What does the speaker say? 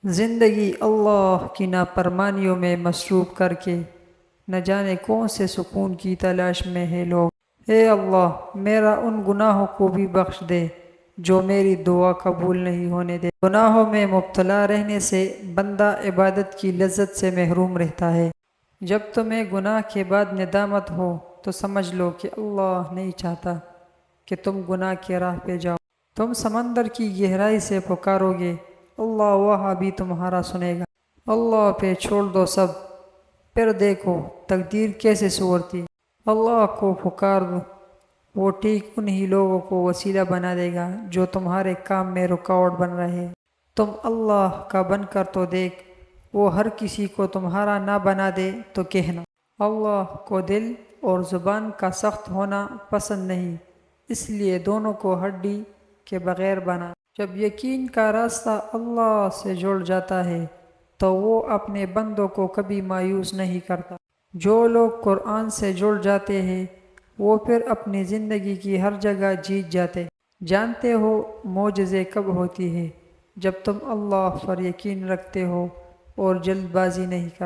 زندگی اللہ کی نافرمانیوں میں مصروف کر کے نہ جانے کون سے سکون کی تلاش میں ہے لوگ۔ اے اللہ، میرا ان گناہوں کو بھی بخش دے جو میری دعا قبول نہیں ہونے دے۔ گناہوں میں مبتلا رہنے سے بندہ عبادت کی لذت سے محروم رہتا ہے۔ جب تمہیں گناہ کے بعد ندامت ہو تو سمجھ لو کہ اللہ نہیں چاہتا کہ تم گناہ کی راہ پہ جاؤ۔ تم سمندر کی گہرائی سے پکارو گے، اللہ وہاں بھی تمہارا سنے گا۔ اللہ پہ چھوڑ دو سب، پھر دیکھو تقدیر کیسے سنورتی۔ اللہ کو پکار دو، وہ ٹھیک انہی لوگوں کو وسیلہ بنا دے گا جو تمہارے کام میں رکاوٹ بن رہے ہیں۔ تم اللہ کا بن کر تو دیکھ، وہ ہر کسی کو تمہارا نہ بنا دے تو کہنا۔ اللہ کو دل اور زبان کا سخت ہونا پسند نہیں، اس لیے دونوں کو ہڈی کے بغیر بنا۔ جب یقین کا راستہ اللہ سے جڑ جاتا ہے تو وہ اپنے بندوں کو کبھی مایوس نہیں کرتا۔ جو لوگ قرآن سے جڑ جاتے ہیں وہ پھر اپنی زندگی کی ہر جگہ جیت جاتے۔ جانتے ہو معجزے کب ہوتی ہے؟ جب تم اللہ پر یقین رکھتے ہو اور جلد بازی نہیں کرتے۔